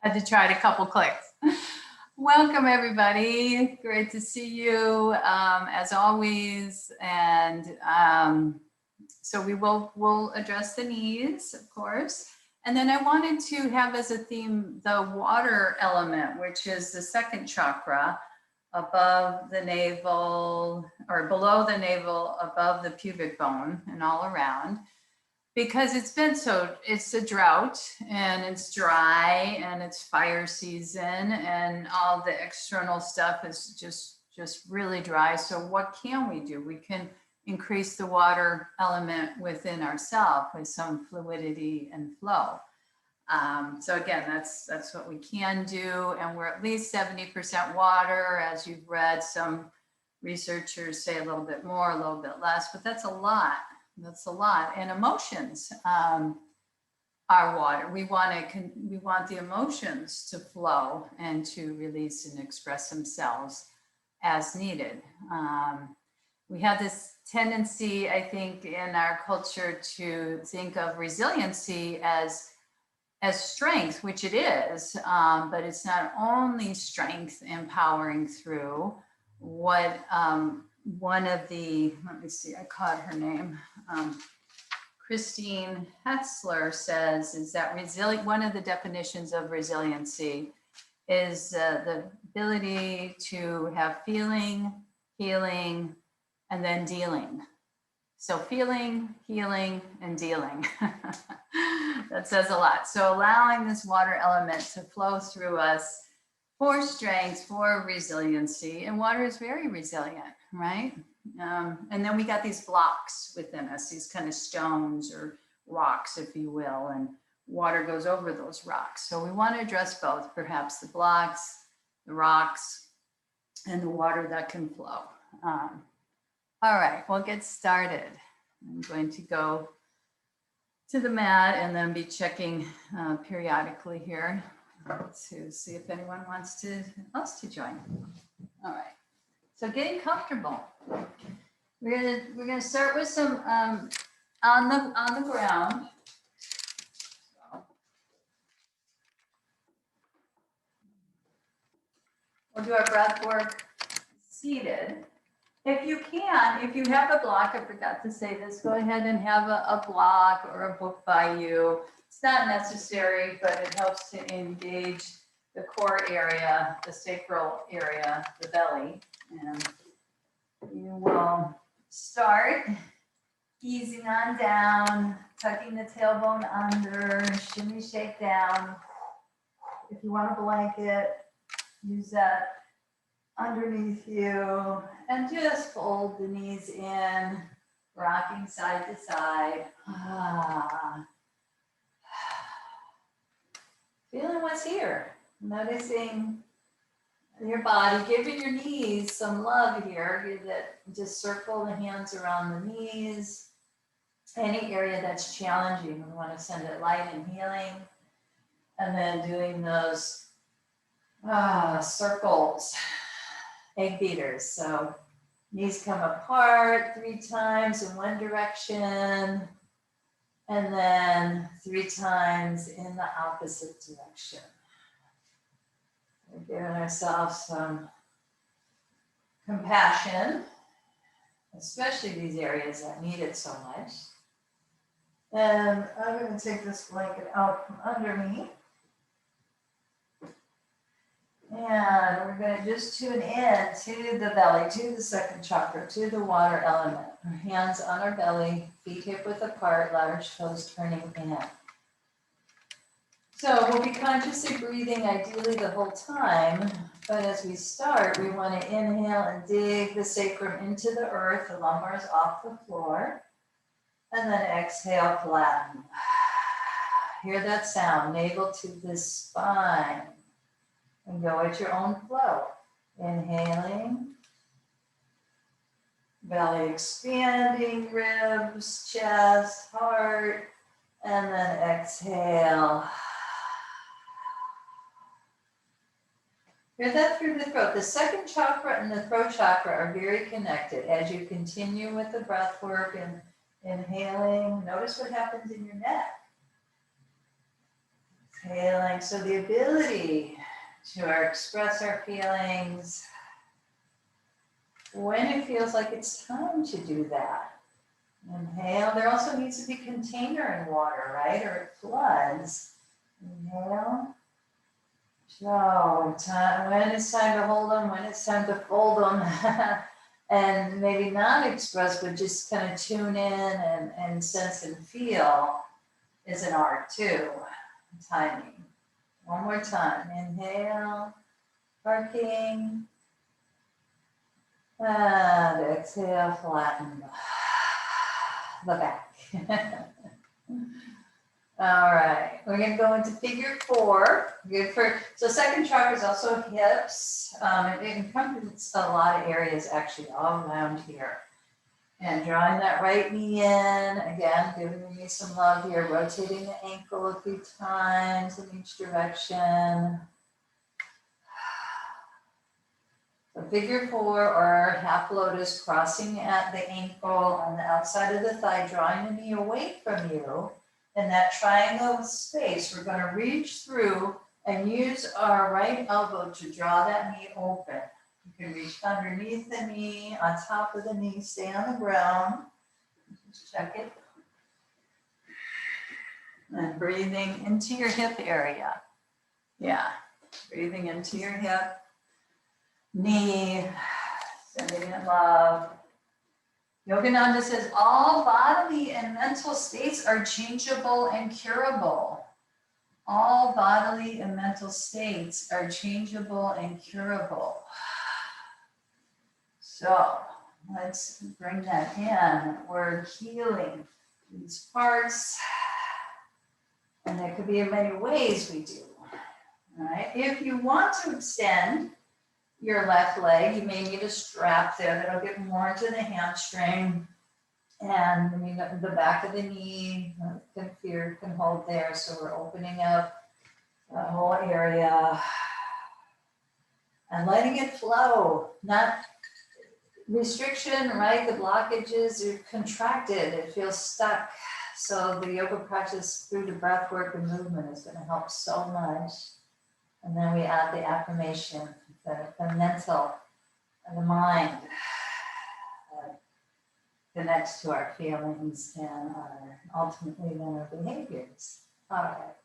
Had to try it a couple clicks. Welcome, everybody. Great to see you, as always. And so we'll address the knees, of course. And then I wanted to have as a theme the water element, which is the second chakra, above the navel, or below the navel, above the pubic bone, and all around. Because it's a drought, and it's dry, and it's fire season, and all the external stuff is just really dry. So what can we do? We can increase the water element within ourselves with some fluidity and flow. So again, that's what we can do. And we're at least 70% water. As you've read, some researchers say a little bit more, a little bit less, but that's a lot. That's a lot. And emotions are water. We want the emotions to flow and to release and express themselves as needed. We have this tendency, I think, in our culture to think of resiliency as strength, which it is, but it's not only strength empowering through what one of the, let me see, I caught her name, Christine Hetzler says, is that one of the definitions of resiliency is the ability to have feeling, healing, and then dealing. So feeling, healing, and dealing. That says a lot. So allowing this water element to flow through us for strength, for resiliency, and water is very resilient, right? And then we got these blocks within us, these kind of stones or rocks, if you will, and water goes over those rocks. So we want to address both, perhaps the blocks, the rocks, and the water that can flow. All right, we'll get started. I'm going to go to the mat and then be checking periodically here to see if anyone wants else to join. All right, so getting comfortable. We're gonna start with some on the ground. So we'll do our breath work seated. If you have a block, I forgot to say this, go ahead and have a block or a book by you. It's not necessary, but it helps to engage the core area, the sacral area, the belly. And you will start easing on down, tucking the tailbone under, shimmy, shake down. If you want a blanket, use that underneath you, and just fold the knees in, rocking side to side. Feeling what's here, noticing your body, giving your knees some love here. Just circle the hands around the knees. Any area that's challenging, we want to send it light and healing. And then doing those circles, egg beaters. So knees come apart 3 times in one direction, and then 3 times in the opposite direction. We're giving ourselves some compassion, especially these areas that need it so much. And I'm going to take this blanket out from under me. And we're going to just tune in to the belly, to the second chakra, to the water element. Our hands on our belly, feet hip width apart, large toes turning in. So we'll be consciously breathing ideally the whole time, but as we start, we want to inhale and dig the sacrum into the earth, the lumbar's off the floor, and then exhale, flatten. Hear that sound, navel to the spine. And go at your own flow. Inhaling, belly expanding, ribs, chest, heart, and then exhale. Hear that through the throat. The second chakra and the throat chakra are very connected. As you continue with the breath work and inhaling, notice what happens in your neck. Exhaling. So the ability to express our feelings when it feels like it's time to do that. Inhale. There also needs to be container in water, right? Or it floods. Inhale. So when it's time to hold them, when it's time to fold them, and maybe not express, but just kind of tune in and sense and feel is an art too. Timing. One more time. Inhale, parking, and exhale, flatten the back. All right, we're going to go into figure 4. Good for, so second chakra is also hips. It encompasses a lot of areas actually all around here. And drawing that right knee in, again, giving me some love here, rotating the ankle a few times in each direction. So figure 4 or half lotus, crossing at the ankle on the outside of the thigh, drawing the knee away from you. In that triangle space, we're going to reach through and use our right elbow to draw that knee open. You can reach underneath the knee, on top of the knee, stay on the ground. Just check it. And breathing into your hip area. Yeah, breathing into your hip, knee, sending in love. Yogananda says, all bodily and mental states are changeable and curable. All bodily and mental states are changeable and curable. So let's bring that in. We're healing these parts. And there could be in many ways we do. All right. If you want to extend your left leg, you may need a strap there that'll get more into the hamstring, and the back of the knee can hold there. So we're opening up the whole area and letting it flow, not restriction, right? The blockages are contracted, it feels stuck. So the yoga practice through the breath work and movement is going to help so much. And then we add the affirmation, the mental, and the mind connects to our feelings and ultimately then our behaviors. All right,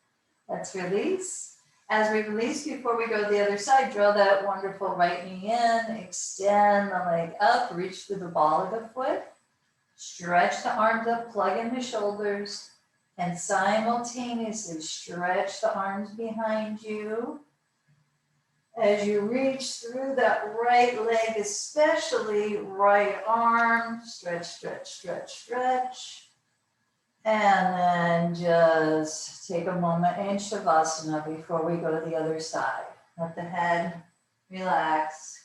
let's release. As we release, before we go to the other side, draw that wonderful right knee in, extend the leg up, reach through the ball of the foot, stretch the arms up, plug in the shoulders, and simultaneously stretch the arms behind you. As you reach through that right leg, especially right arm, stretch, stretch, stretch, stretch. And then just take a moment in Shavasana before we go to the other side. Let the head relax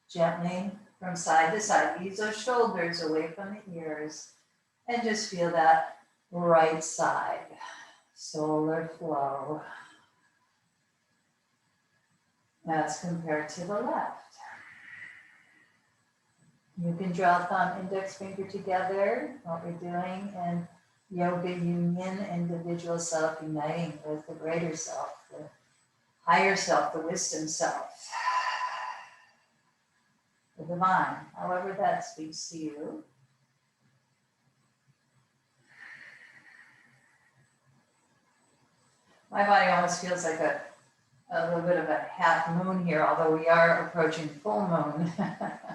gently from side to side. Ease those shoulders away from the ears. And just feel that right side, solar flow, as compared to the left. You can draw thumb, index finger together, what we're doing in yoga union, individual self uniting with the greater self, the higher self, the wisdom self, the divine, however that speaks to you. My body almost feels like a little bit of a half moon here, although we are approaching full moon.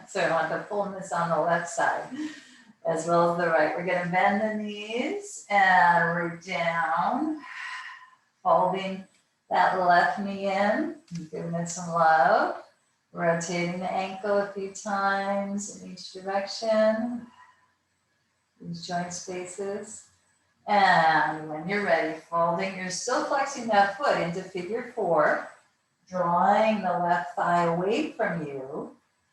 So I want the fullness on the left side as well as the right. We're going to bend the knees and root down, folding that left knee in, giving it some love, rotating the ankle a few times in each direction, these joint spaces. And when you're ready, folding, you're still flexing that foot into figure 4, drawing the left thigh away from you.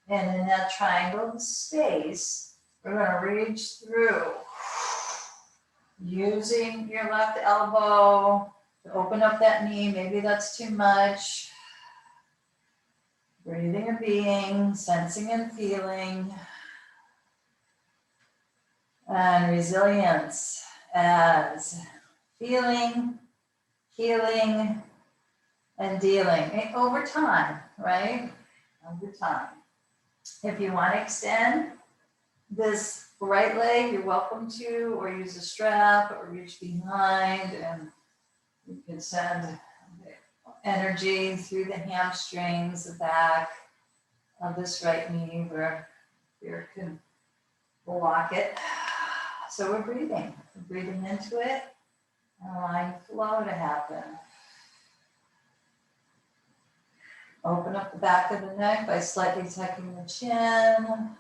And in that triangle space, we're going to reach through, using your left elbow to open up that knee. Maybe that's too much. Breathing and being, sensing and feeling. And resilience as feeling, healing and dealing over time, right? Over time. If you want to extend this right leg, you're welcome to, or use a strap or reach behind, and you can send energy through the hamstrings, the back of this right knee where you can block it. So we're breathing into it, and allowing flow to happen. Open up the back of the neck by slightly tucking the chin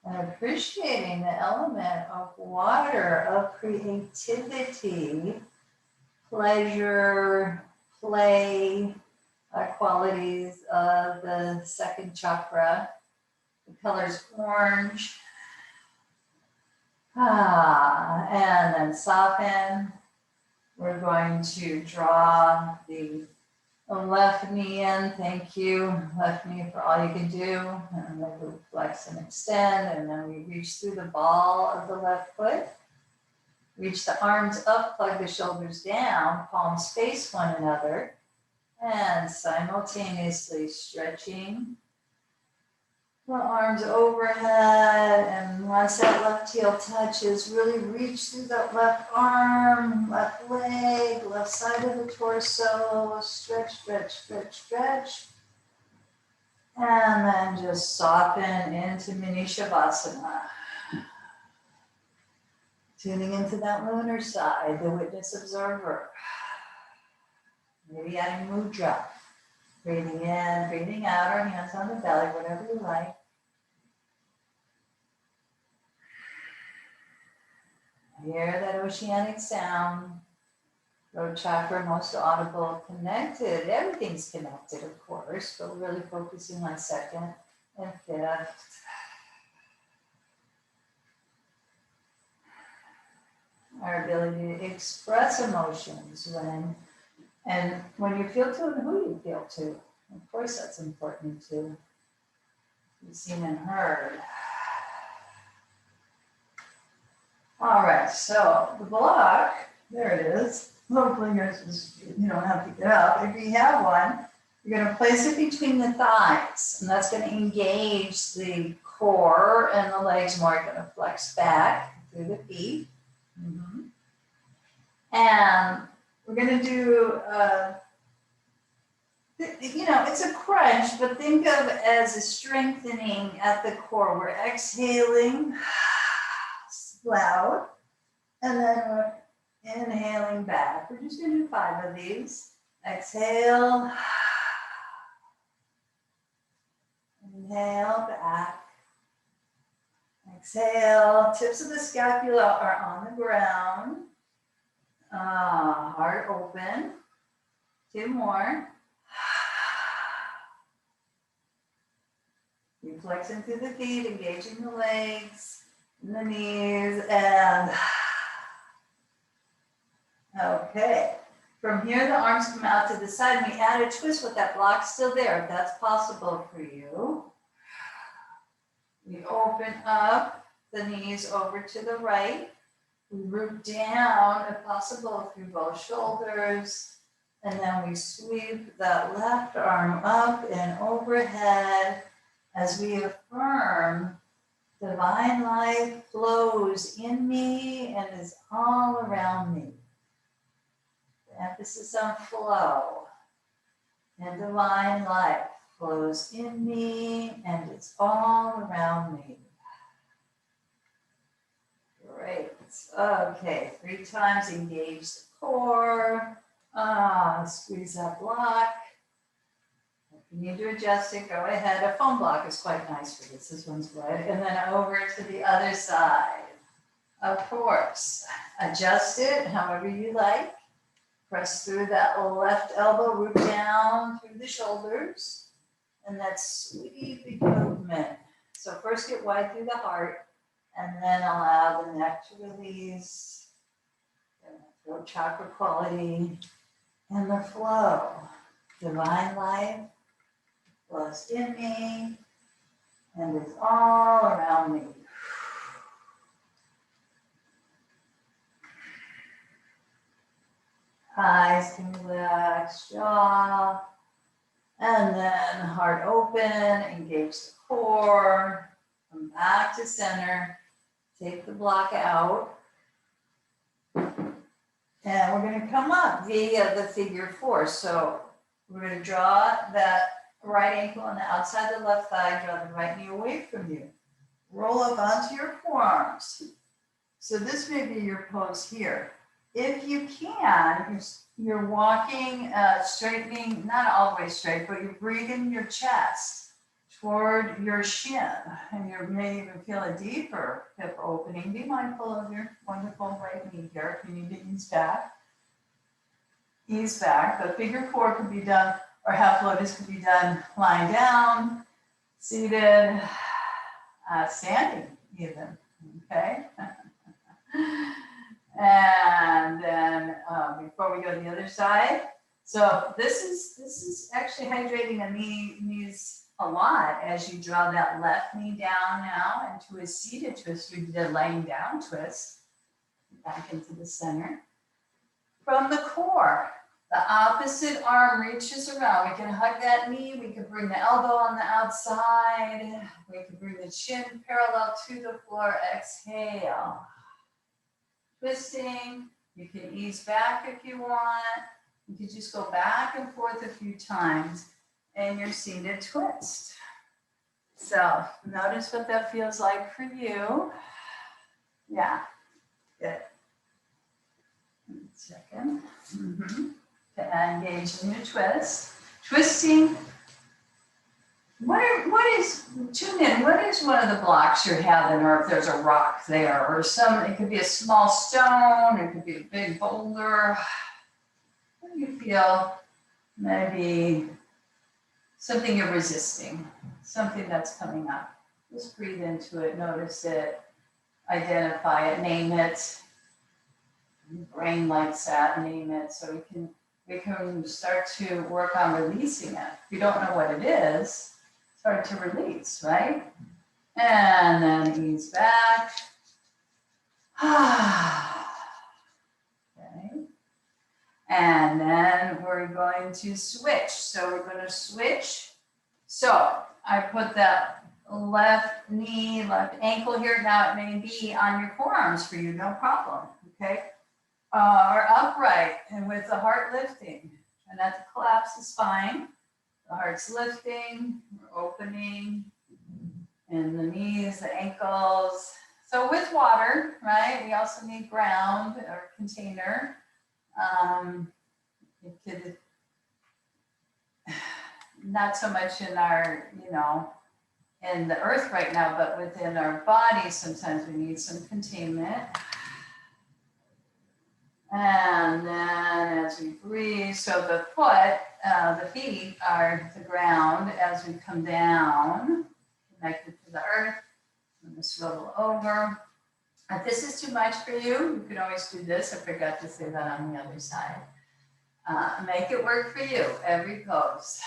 and appreciating the element of water, of creativity, pleasure, play, qualities of the second chakra. The color's orange. And then soften. We're going to draw the left knee in. Thank you. Left knee for all you can do. And then we flex and extend. And then we reach through the ball of the left foot. Reach the arms up, plug the shoulders down, palms face one another. And simultaneously stretching the arms overhead. And once that left heel touches, really reach through that left arm, left leg, left side of the torso. Stretch, stretch, stretch, stretch. And then just soften into mini shavasana. Tuning into that lunar side, the witness observer. Maybe adding mudra. Breathing in, breathing out, or hands on the belly, whatever you like. Hear that oceanic sound. Throat chakra, most audible, connected. Everything's connected, of course, but we're really focusing on second and fifth. Our ability to express emotions when you feel to and who you feel to. Of course, that's important too. Be seen and heard. All right, so the block, there it is. Hopefully you don't have to get up. If you have one, you're going to place it between the thighs, and that's going to engage the core, and the legs more going to flex back through the feet. Mm-hmm. And we're going to do, it's a crunch, but think of it as a strengthening at the core. We're exhaling loud, and then we're inhaling back. We're just going to do 5 of these. Exhale. Inhale back. Exhale. Tips of the scapula are on the ground. Heart open. 2 more. You flex into the feet, engaging the legs, and the knees, and okay. From here, the arms come out to the side, and we add a twist with that block still there, if that's possible for you. We open up the knees over to the right. We root down, if possible, through both shoulders. And then we sweep that left arm up and overhead as we affirm divine life flows in me and is all around me. The emphasis on flow. And divine life flows in me and is all around me. Great. Okay, 3 times engage the core. Squeeze that block. If you need to adjust it, go ahead. A foam block is quite nice for this. This one's good. And then over to the other side. Of course, adjust it however you like. Press through that left elbow, root down through the shoulders. And that sweeping movement. So first get wide through the heart, and then allow the neck to release. Throat chakra quality and the flow. Divine life flows in me and is all around me. Eyes can relax, jaw, and then heart open, engage the core, come back to center, take the block out. And we're going to come up via the figure 4. So we're going to draw that right ankle on the outside of the left thigh, draw the right knee away from you. Roll up onto your forearms. So this may be your pose here. If you can, you're walking, straightening, not all the way straight, but you're breathing your chest toward your shin. And you may even feel a deeper hip opening. Be mindful of your wonderful right knee here. If you need to ease back, ease back. The figure 4 could be done, or half lotus could be done lying down, seated, standing even, okay? And then before we go to the other side, so this is actually hydrating the knees a lot as you draw that left knee down now into a seated twist. We did a laying down twist back into the center. From the core, the opposite arm reaches around. We can hug that knee. We can bring the elbow on the outside. We can bring the chin parallel to the floor. Exhale. Twisting. You can ease back if you want. You can just go back and forth a few times in your seated twist. So notice what that feels like for you. Yeah, good. 1 second. Engage in your twist. Twisting. Tune in, what is one of the blocks you're having, or if there's a rock there, or it could be a small stone, it could be a big boulder. What do you feel? Maybe something you're resisting, something that's coming up. Just breathe into it, notice it, identify it, name it. Your brain likes that, name it, so we can start to work on releasing it. If you don't know what it is, start to release, right? And then ease back. Okay. And then we're going to switch. So we're going to switch. So I put that left knee, left ankle here. Now it may be on your forearms for you, no problem, okay? Or upright and with the heart lifting. And not to collapse the spine. The heart's lifting, we're opening, and the knees, the ankles. So with water, right? We also need ground or container. It could, not so much in our, in the earth right now, but within our body, sometimes we need some containment. And then as we breathe, so the feet are the ground as we come down, connected to the earth. I'm going to swivel over. If this is too much for you, you can always do this. I forgot to say that on the other side. Make it work for you, every pose.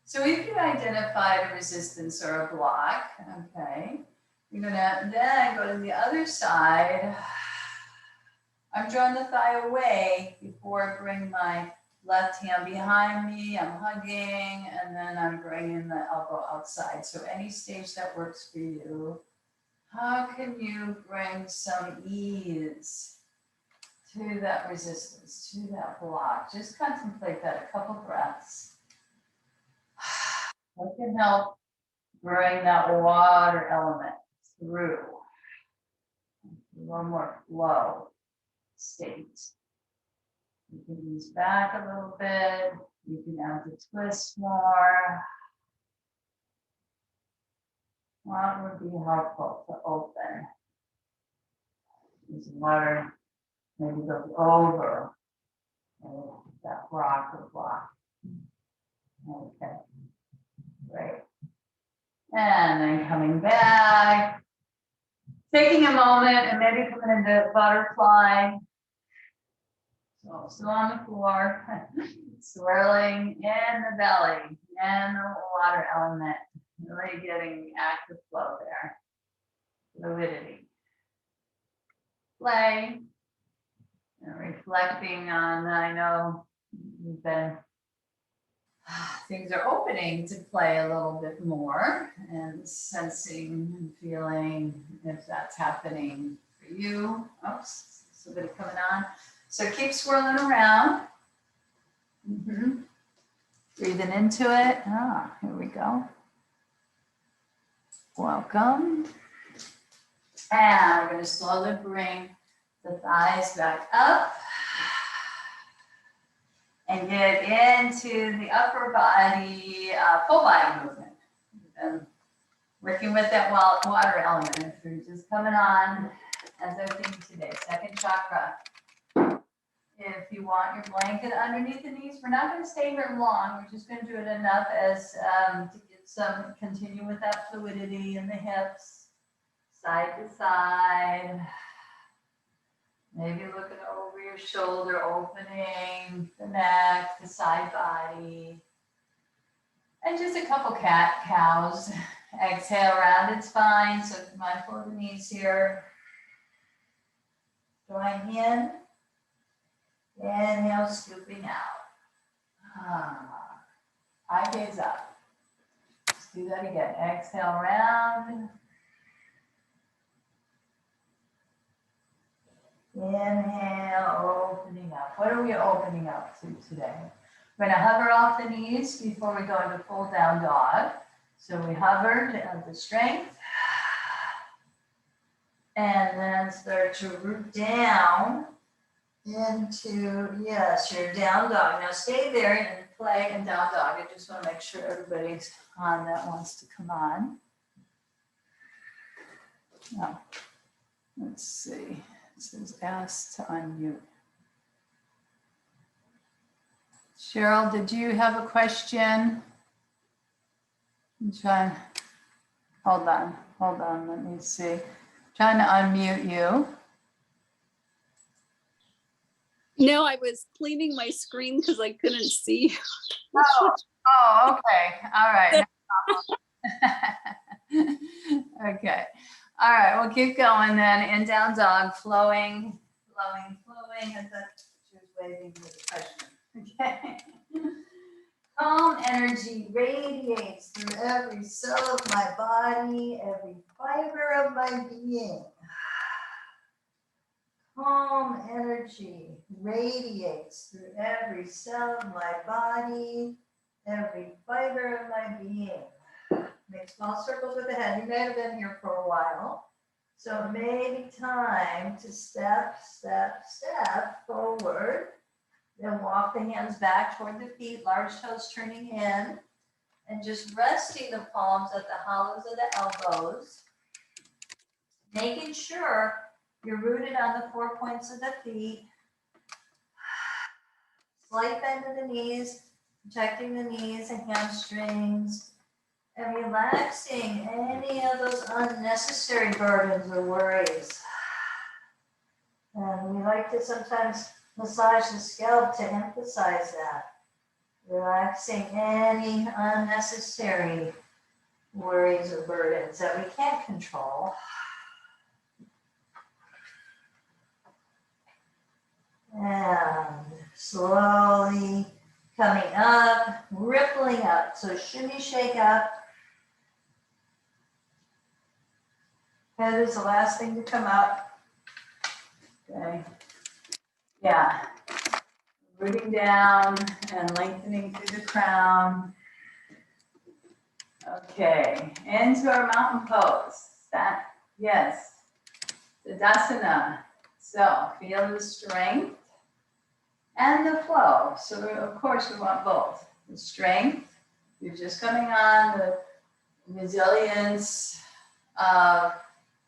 So if you identified a resistance or a block, okay, you're going to then go to the other side. I'm drawing the thigh away before I bring my left hand behind me. I'm hugging, and then I'm bringing the elbow outside. So any stage that works for you. How can you bring some ease to that resistance, to that block? Just contemplate that a couple breaths. What can help bring that water element through? One more flow state. You can ease back a little bit. You can add the twist more. What would be helpful to open? This water maybe goes over that rock or block. Okay, great. And then coming back, taking a moment and maybe coming into butterfly. So still on the floor, swirling in the belly and the water element, really getting active flow there. Fluidity. Play. And reflecting on, I know you've been, things are opening to play a little bit more, and sensing and feeling if that's happening for you. Oops, somebody coming on. So keep swirling around. Breathing into it. Ah, here we go. Welcome. And we're going to slowly bring the thighs back up and get into the upper body, full body movement. And working with that water element. We're just coming on as our theme today, second chakra. If you want your blanket underneath the knees, we're not going to stay here long. We're just going to do it enough as to get some, continue with that fluidity in the hips, side to side. Maybe looking over your shoulder, opening the neck, the side body. And just a couple cat cows. Exhale around its spine, so mindful of the knees here. Drawing in. Inhale, scooping out. Eye gaze up. Let's do that again. Exhale, round. Inhale, opening up. What are we opening up to today? We're going to hover off the knees before we go into full down dog. So we hovered at the strength. And then start to root down into, yes, your down dog. Now stay there and play in down dog. I just want to make sure everybody's on that wants to come on. No. Let's see. It says ask to unmute. Cheryl, did you have a question? I'm trying. Hold on. Let me see. Trying to unmute you. No, I was cleaning my screen because I couldn't see. Oh, okay. All right. Okay. All right. We'll keep going then. In down dog, flowing. I thought she was waiting for the question. Okay. Calm energy radiates through every cell of my body, every fiber of my being. Calm energy radiates through every cell of my body, every fiber of my being. Make small circles with the head. You may have been here for a while. So it may be time to step forward. Then walk the hands back toward the feet, large toes turning in. And just resting the palms at the hollows of the elbows. Making sure you're rooted on the 4 points of the feet. Slight bend of the knees, protecting the knees and hamstrings. And relaxing any of those unnecessary burdens or worries. And we like to sometimes massage the scalp to emphasize that. Relaxing any unnecessary worries or burdens that we can't control. And slowly coming up, rippling up. So shimmy, shake up. Head is the last thing to come up. Okay. Yeah. Rooting down and lengthening through the crown. Okay. Into our mountain pose. That, yes. Tadasana. So feel the strength and the flow. So of course we want both. The strength, you're just coming on, the resilience of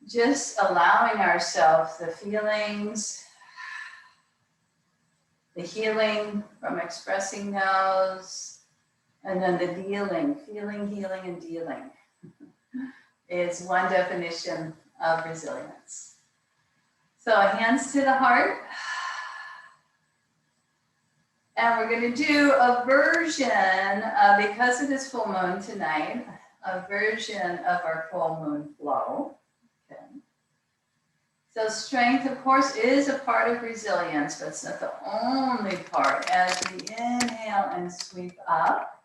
just allowing ourselves the feelings, the healing from expressing those, and then the dealing, feeling, healing, and dealing is one definition of resilience. So hands to the heart. And we're going to do a version, because it is full moon tonight, a version of our full moon flow. Okay. So strength, of course, is a part of resilience, but it's not the only part. As we inhale and sweep up,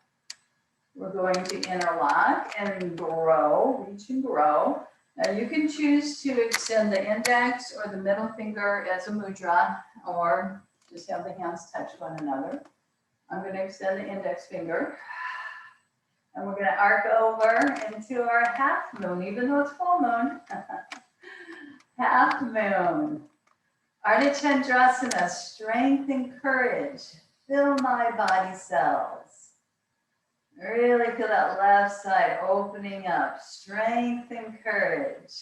we're going to interlock and grow, reach and grow. Now you can choose to extend the index or the middle finger as a mudra, or just have the hands touch one another. I'm going to extend the index finger. And we're going to arc over into our half moon, even though it's full moon. Half moon. Ardha Chandrasana, strength and courage. Fill my body cells. Really feel that left side opening up. Strength and courage.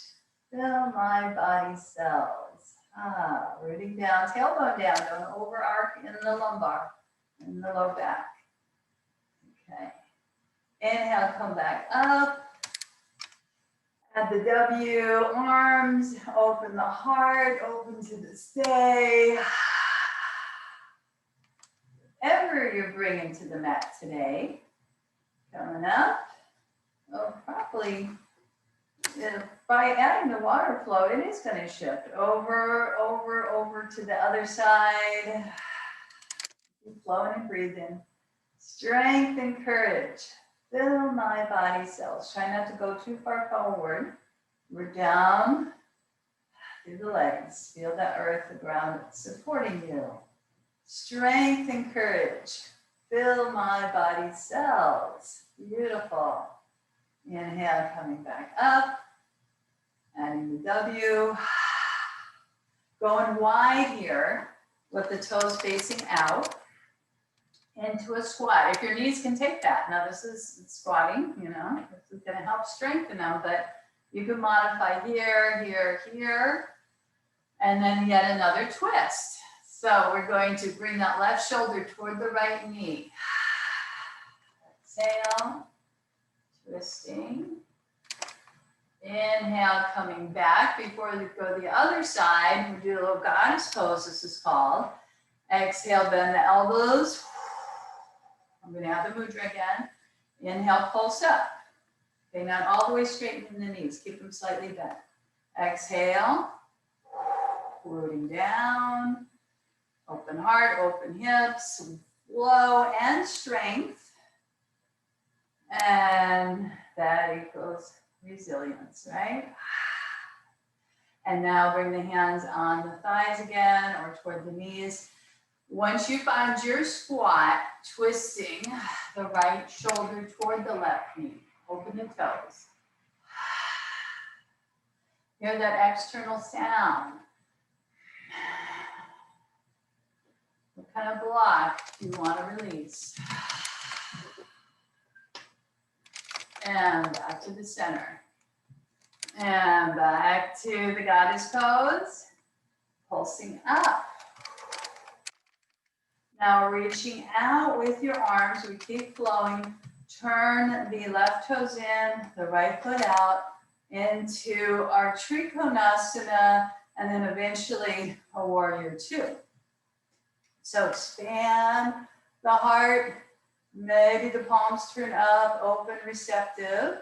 Fill my body cells. Rooting down, tailbone down. Don't over arc in the lumbar, in the low back. Okay. Inhale, come back up. Add the W, arms, open the heart, open to the stay. Whatever you're bringing to the mat today, coming up. Oh, probably, by adding the water flow, it is going to shift over to the other side. Keep flowing and breathing. Strength and courage. Fill my body cells. Try not to go too far forward. We're down through the legs. Feel the earth, the ground supporting you. Strength and courage. Fill my body cells. Beautiful. Inhale, coming back up. Adding the W. Going wide here with the toes facing out. Into a squat. If your knees can take that. Now this is squatting, you know, this is going to help strengthen them, but you can modify here, here, here, and then yet another twist. So we're going to bring that left shoulder toward the right knee. Exhale, twisting. Inhale, coming back. Before we go the other side, we do a little goddess pose, this is called. Exhale, bend the elbows. I'm going to add the mudra again. Inhale, pulse up. Okay, not all the way straight in the knees. Keep them slightly bent. Exhale, rooting down. Open heart, open hips, flow and strength. And that equals resilience, right? And now bring the hands on the thighs again or toward the knees. Once you find your squat, twisting the right shoulder toward the left knee. Open the toes. Hear that external sound. What kind of block do you want to release? And back to the center. And back to the goddess pose. Pulsing up. Now reaching out with your arms, we keep flowing. Turn the left toes in, the right foot out into our Trikonasana, and then eventually a warrior two. So expand the heart, maybe the palms turn up, open, receptive.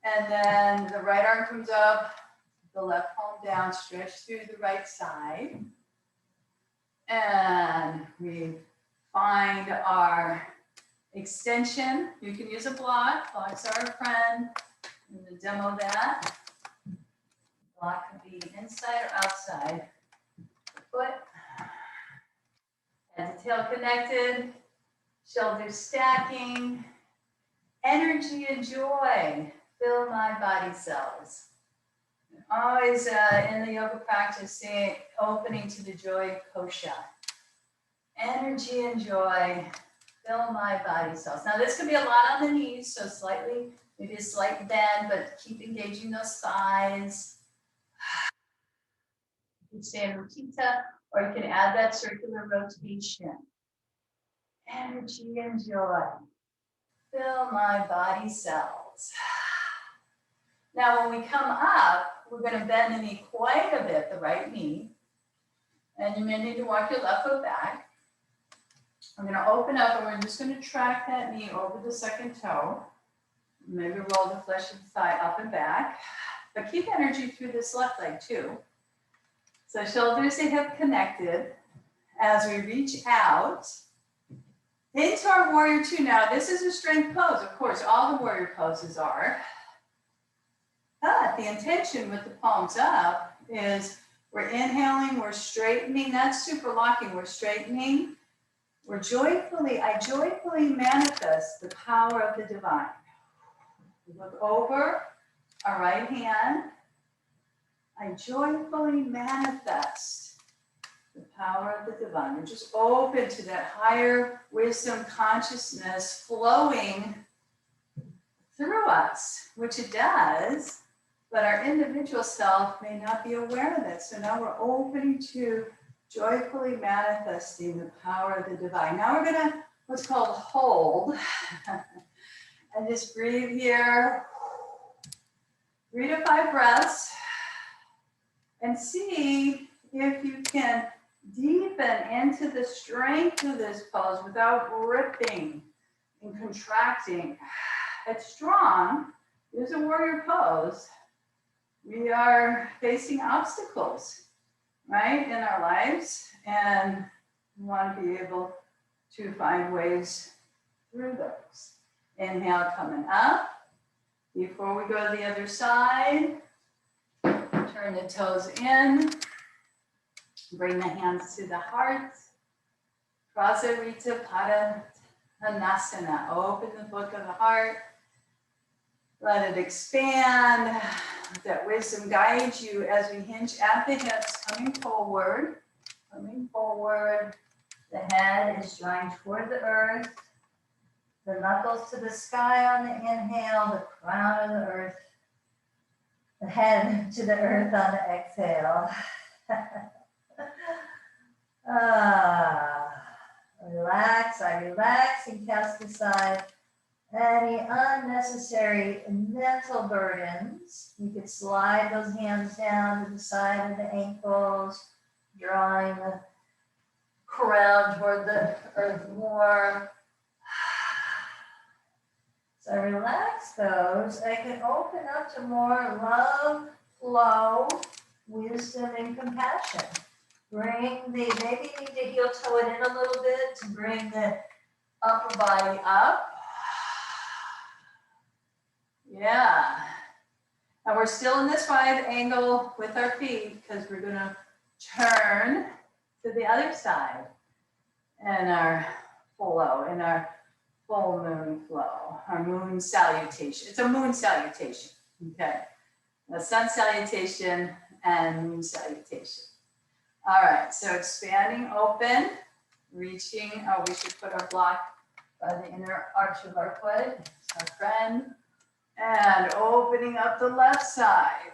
And then the right arm comes up, the left palm down, stretch through the right side. And we find our extension. You can use a block. Blocks are a friend. I'm going to demo that. Block can be inside or outside the foot. Head to tail connected. Shoulders stacking. Energy and joy. Fill my body cells. Always in the yoga practice, say opening to the joy kosha. Energy and joy, fill my body cells. Now this could be a lot on the knees, so slightly, maybe a slight bend, but keep engaging those thighs. You can stay in Rukita, or you can add that circular rotation. Energy and joy, fill my body cells. Now when we come up, we're going to bend the knee quite a bit, the right knee. And you may need to walk your left foot back. I'm going to open up and we're just going to track that knee over the second toe. Maybe roll the flesh of the thigh up and back. But keep energy through this left leg too. So shoulders to hip connected as we reach out into our warrior two. Now, this is a strength pose. Of course, all the warrior poses are. But the intention with the palms up is we're inhaling, we're straightening, not super locking, we're straightening. I joyfully manifest the power of the divine. We look over our right hand. I joyfully manifest the power of the divine. We're just open to that higher wisdom consciousness flowing through us, which it does, but our individual self may not be aware of it. So now we're opening to joyfully manifesting the power of the divine. Now we're gonna, what's called hold, and just breathe here, 3 to 5 breaths, and see if you can deepen into the strength of this pose without ripping and contracting. It's strong. It's a warrior pose. We are facing obstacles, right, in our lives, and we want to be able to find ways through those. Inhale, coming up. Before we go to the other side, turn the toes in. Bring the hands to the heart. Prasarita Padhanasana. Open the book of the heart. Let it expand. Let that wisdom guide you as we hinge at the hips, coming forward. Coming forward. The head is drawing toward the earth. The knuckles to the sky on the inhale. The crown of the earth. The head to the earth on the exhale. Relax, I relax and cast aside any unnecessary mental burdens. You could slide those hands down to the side of the ankles, drawing the crown toward the earth more. So relax those. I can open up to more love, flow, wisdom, and compassion. Bring the, maybe you need to heel toe it in a little bit to bring the upper body up. Yeah. And we're still in this wide angle with our feet because we're gonna turn to the other side and our flow, in our full moon flow, our moon salutation. It's a moon salutation, okay? A sun salutation and moon salutation. All right, so expanding open, reaching, oh, we should put our block by the inner arch of our foot, our friend, and opening up the left side.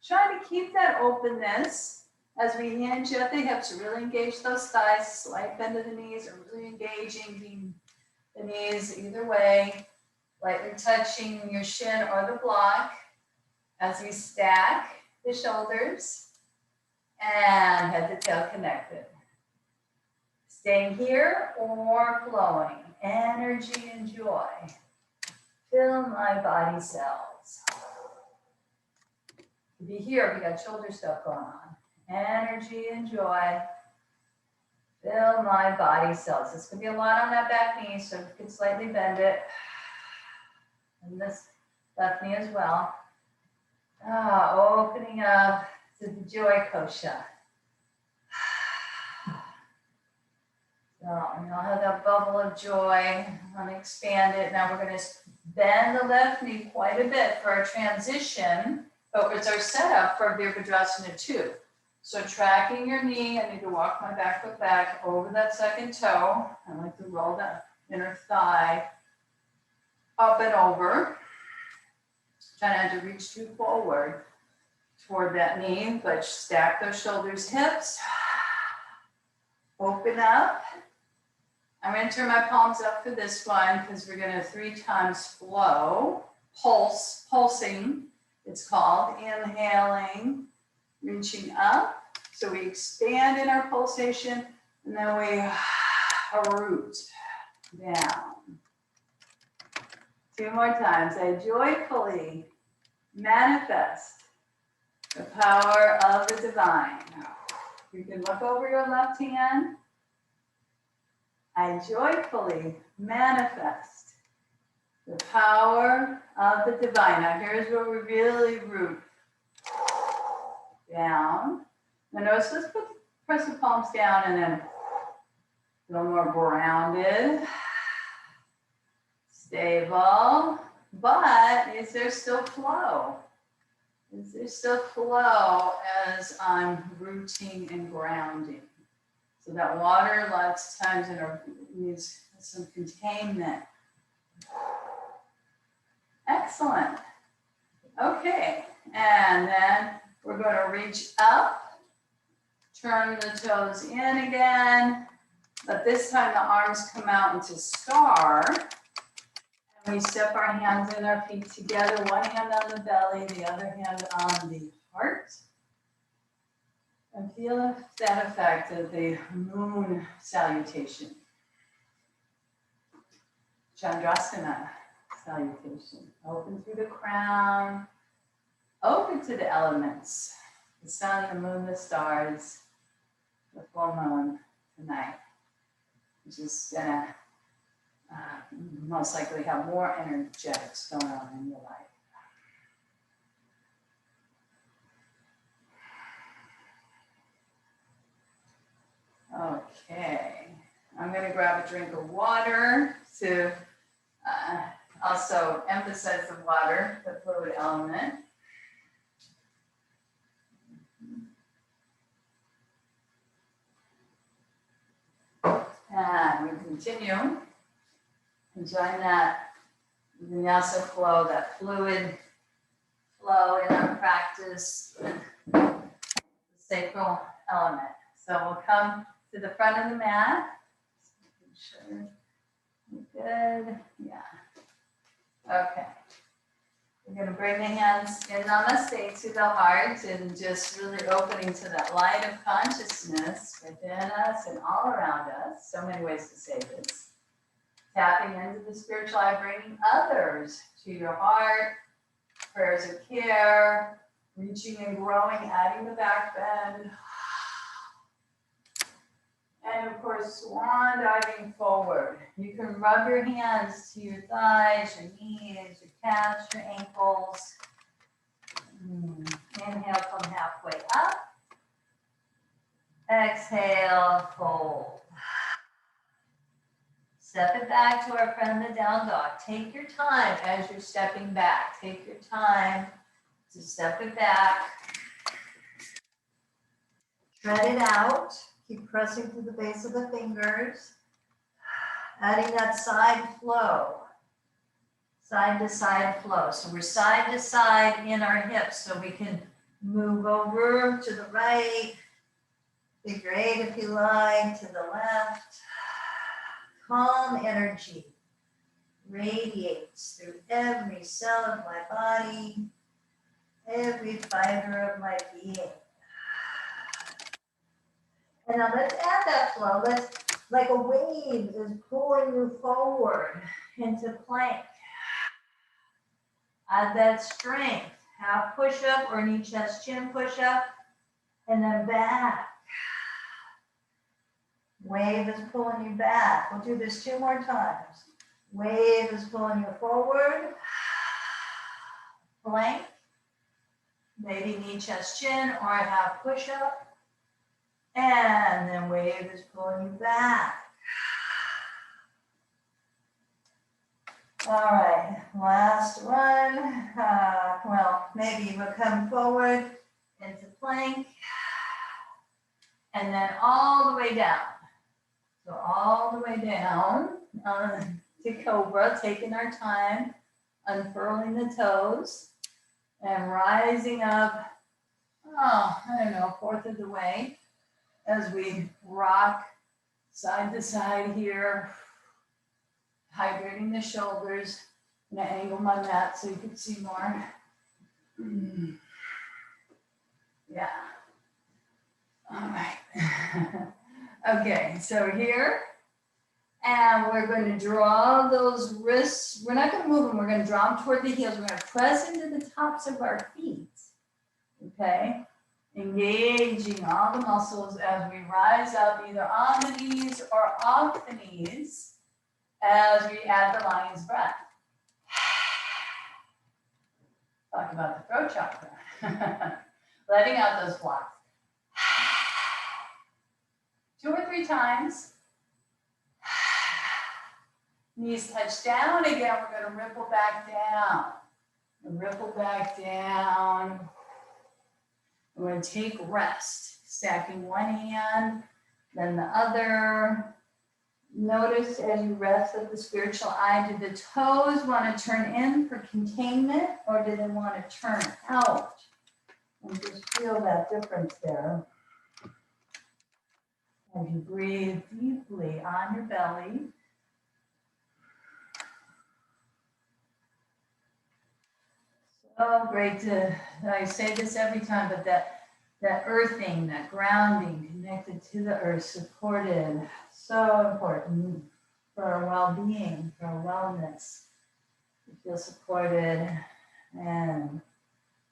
Trying to keep that openness as we hinge at the hips, really engage those thighs, slight bend of the knees, or really engaging the knees either way, lightly touching your shin or the block as we stack the shoulders. And head to tail connected. Staying here or flowing. Energy and joy. Fill my body cells. To be here, we got shoulder stuff going on. Energy and joy. Fill my body cells. This could be a lot on that back knee, so you can slightly bend it. And this left knee as well. Opening up to the joy kosha. So we all have that bubble of joy. I'm going to expand it. Now we're going to bend the left knee quite a bit for our transition, but it's our setup for Virabhadrasana 2. So tracking your knee, I need to walk my back foot back over that second toe. I like to roll that inner thigh up and over. Try not to reach too forward toward that knee, but stack those shoulders, hips. Open up. I'm going to turn my palms up for this one because we're going to 3 times flow, pulsing, it's called. Inhaling, reaching up. So we expand in our pulsation, and then we root down. 2 more times. I joyfully manifest The power of the divine. You can look over your left hand. I joyfully manifest the power of the divine. Now here's where we really root down. Now notice, let's press the palms down and then a little more grounded, stable. But is there still flow? Is there still flow as I'm rooting and grounding? So that water lots of times needs some containment. Excellent. Okay, and then we're going to reach up, turn the toes in again, but this time the arms come out into star. And we step our hands and our feet together, one hand on the belly, the other hand on the heart. And feel that effect of the moon salutation. Chandrasana salutation. Open through the crown, open to the elements. The sun, the moon, the stars, the full moon tonight, which is gonna most likely have more energetics going on in your life. Okay, I'm going to grab a drink of water to also emphasize the water, the fluid element. And we continue. Enjoying that vinyasa flow, that fluid flow in our practice with the sacral element. So we'll come to the front of the mat. Sure. Good. Yeah. Okay. We're going to bring the hands in namaste to the heart and just really opening to that light of consciousness within us and all around us. So many ways to say this. Tapping into the spiritual eye, bringing others to your heart, prayers of care, reaching and growing, adding the back bend. And of course, swan diving forward. You can rub your hands to your thighs, your knees, your calves, your ankles. Inhale, come halfway up. Exhale, fold. Step it back to our friend the down dog. Take your time as you're stepping back. Take your time to step it back. Tread it out. Keep pressing to the base of the fingers. Adding that side flow. Side to side flow. So we're side to side in our hips so we can move over to the right. Figure 8 if you like, to the left. Calm energy radiates through every cell of my body, every fiber of my being. And now let's add that flow. Let's, like a wave is pulling you forward into plank. Add that strength. Half push-up or knee, chest, chin push-up, and then back. Wave is pulling you back. We'll do this 2 more times. Wave is pulling you forward. Plank. Maybe knee, chest, chin, or a half push-up. And then wave is pulling you back. All right, last one. Well, maybe we'll come forward into plank. And then all the way down. So all the way down to cobra, taking our time, unfurling the toes, and rising up, I don't know, 1/4 of the way as we rock side to side here, hydrating the shoulders. I'm gonna angle my mat so you can see more. Yeah. All right. Okay, so here, and we're going to draw those wrists. We're not going to move them. We're going to draw them toward the heels. We're going to press into the tops of our feet. Okay, engaging all the muscles as we rise up either on the knees or off the knees as we add the lion's breath. Talk about the throat chakra. Letting out those blocks. 2 or 3 times. Knees touch down again. We're going to ripple back down. Ripple back down. We're going to take rest. Stacking one hand, then the other. Notice as you rest that the spiritual eye, do the toes want to turn in for containment or do they want to turn out? And just feel that difference there. As you breathe deeply on your belly. So great to, I say this every time, but that earthing, that grounding, connected to the earth, supported, so important for our well-being, for our wellness. You feel supported and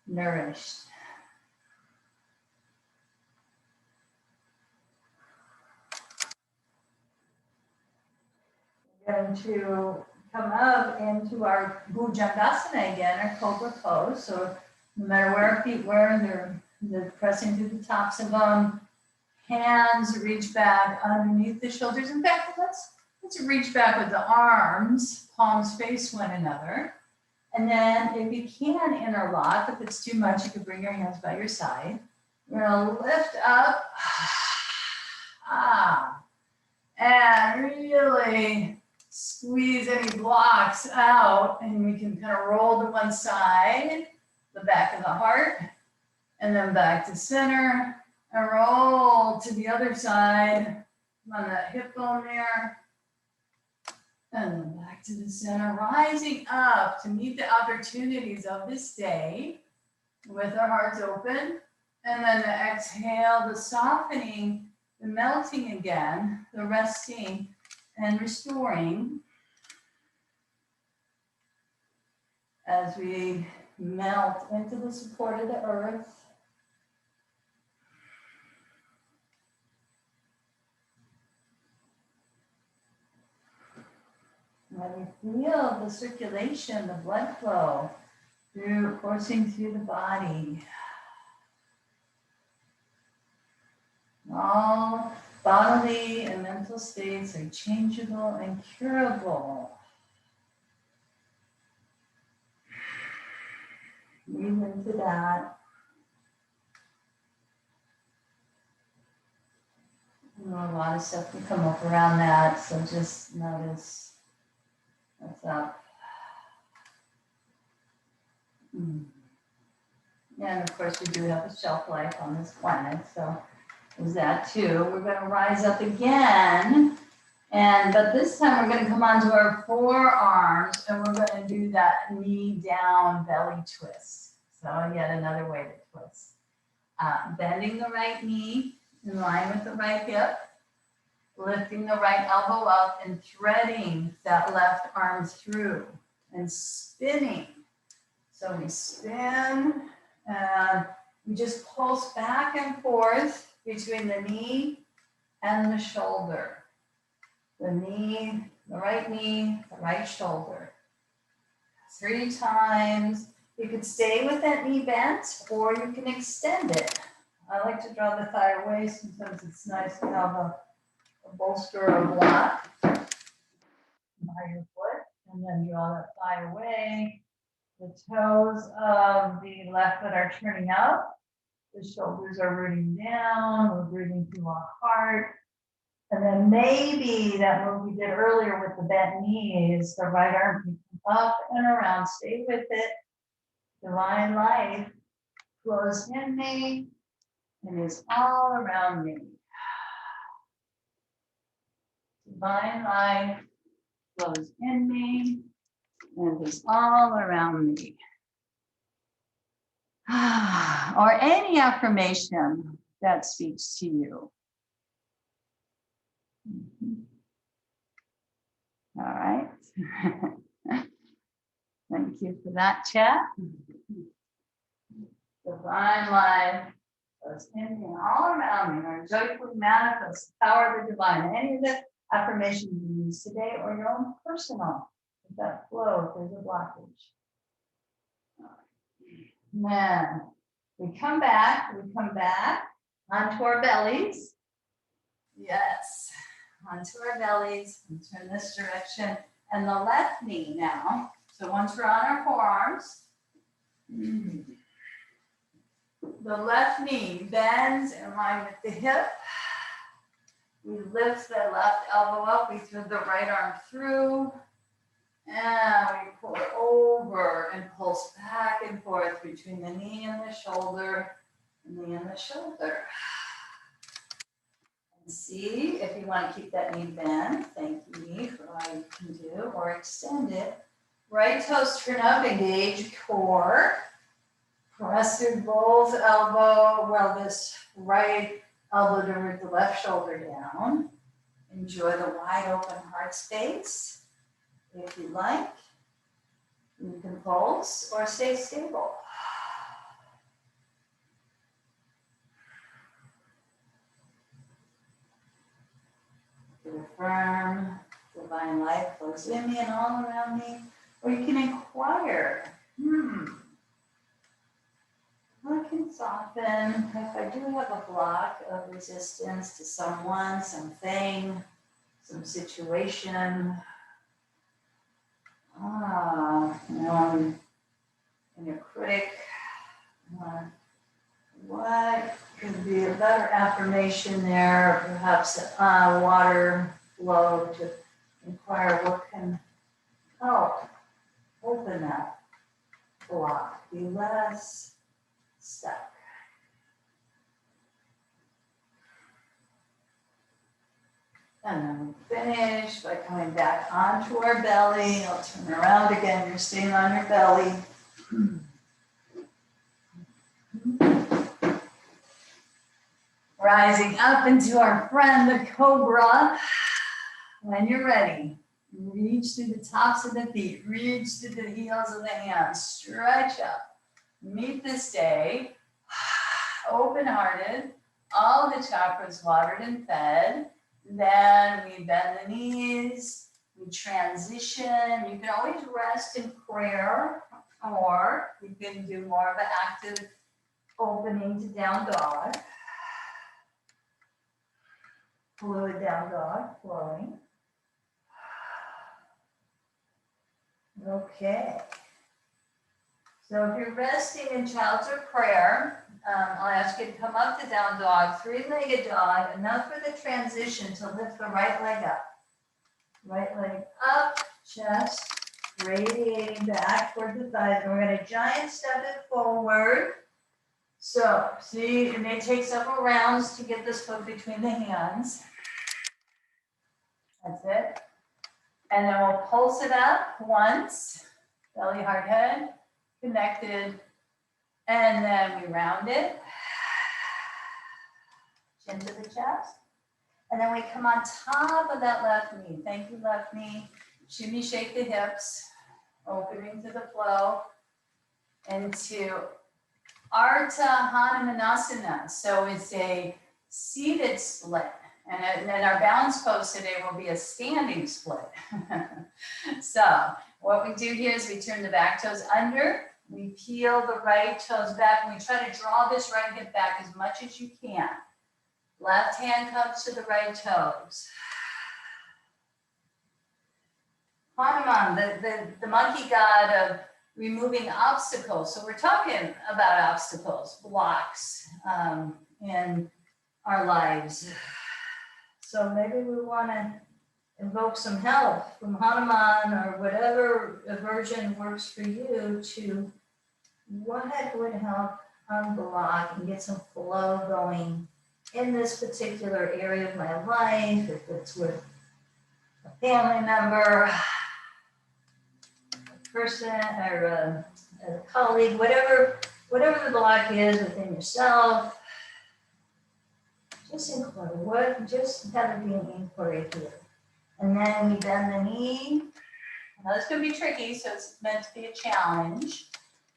nourished. We're going to come up into our Bhujangasana again, our cobra pose. So no matter where our feet were, they're pressing through the tops of them. Hands reach back underneath the shoulders. In fact, let's reach back with the arms, palms face one another. And then if you can interlock, if it's too much, you can bring your hands by your side. We're gonna lift up, and really squeeze any blocks out, and we can kind of roll to one side, the back of the heart, and then back to center, and roll to the other side on that hip bone there, and then back to the center, rising up to meet the opportunities of this day with our hearts open, and then the exhale, the softening, the melting again, the resting and restoring as we melt into the support of the earth. When we feel the circulation, the blood flow coursing through the body. All bodily and mental states are changeable and curable. Breathe into that. You know, a lot of stuff can come up around that, so just notice what's up. And of course, we do have a shelf life on this planet, so there's that too. We're going to rise up again, but this time we're going to come onto our forearms, and we're going to do that knee down belly twist. So yet another way to twist. Bending the right knee in line with the right hip, lifting the right elbow up and threading that left arm through and spinning. So we spin and we just pulse back and forth between the knee and the shoulder. The knee, the right shoulder. 3 times. You could stay with that knee bent or you can extend it. I like to draw the thigh away. Sometimes it's nice to have a bolster or a block by your foot, and then draw that thigh away. The toes of the left foot are turning up. The shoulders are rooting down. We're breathing through our heart. And then maybe that move we did earlier with the bent knees, the right arm can come up and around. Stay with it. Divine life flows in me and is all around me. Divine life flows in me and is all around me. Or any affirmation that speaks to you. All right. Thank you for that, chat. divine life goes in me and all around me, or joyfully manifest the power of the divine. Any of the affirmations you use today or your own personal, if that flow, if there's a blockage. Then we come back onto our bellies. Yes, onto our bellies, and turn this direction. And the left knee now. So once we're on our forearms, the left knee bends in line with the hip. We lift the left elbow up, we thread the right arm through, and we pull it over and pulse back and forth between the knee and the shoulder, knee and the shoulder. And see if you want to keep that knee bent. Thank you, knee, for all you can do, or extend it. Right toes turn up, engage core. Press through both elbow, well, this right elbow to root the left shoulder down. Enjoy the wide open heart space. If you like, you can pulse or stay stable. Affirm divine life flows in me and all around me. Or you can inquire, I can soften if I do have a block of resistance to someone, something, some situation. And your critic. What could be a better affirmation there? Perhaps water flow to inquire what can help open that block, be less stuck. And then we finish by coming back onto our belly. I'll turn around again. You're staying on your belly. Rising up into our friend, the cobra. When you're ready, reach to the tops of the feet, reach to the heels of the hands, stretch up. Meet this day, open-hearted, all the chakras watered and fed. Then we bend the knees, we transition. You can always rest in prayer, or you can do more of an active opening to down dog. Fluid down dog, flowing. Okay. So if you're resting in child's or prayer, I'll ask you to come up to down dog, three-legged dog, enough for the transition to lift the right leg up. Right leg up, chest radiating back toward the thighs. And we're going to giant step it forward. So, see, it may take several rounds to get this foot between the hands. That's it. And then we'll pulse it up once, belly, heart, head, connected. And then we round it, chin to the chest. And then we come on top of that left knee. Thank you, left knee. Shimmy, shake the hips, opening to the flow into Ardha Hanumanasana. So it's a seated split. And then our balance pose today will be a standing split. So what we do here is we turn the back toes under. We peel the right toes back, and we try to draw this right hip back as much as you can. Left hand comes to the right toes. Hanuman, the monkey god of removing obstacles. So we're talking about obstacles, blocks in our lives. So maybe we want to invoke some help from Hanuman or whatever version works for you to what would help unblock and get some flow going in this particular area of my life, if it's with a family member, a person, or a colleague, whatever the block is within yourself. Just inquiry, just have it be an inquiry here. And then we bend the knee. Now this can be tricky, so it's meant to be a challenge.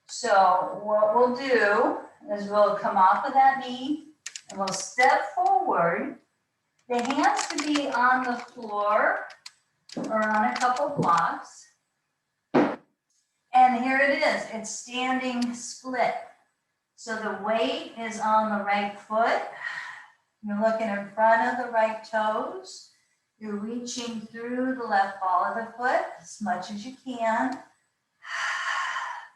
So what we'll do is we'll come off of that knee and we'll step forward. The hands to be on the floor or on a couple blocks. And here it is, it's standing split. So the weight is on the right foot. You're looking in front of the right toes. You're reaching through the left ball of the foot as much as you can.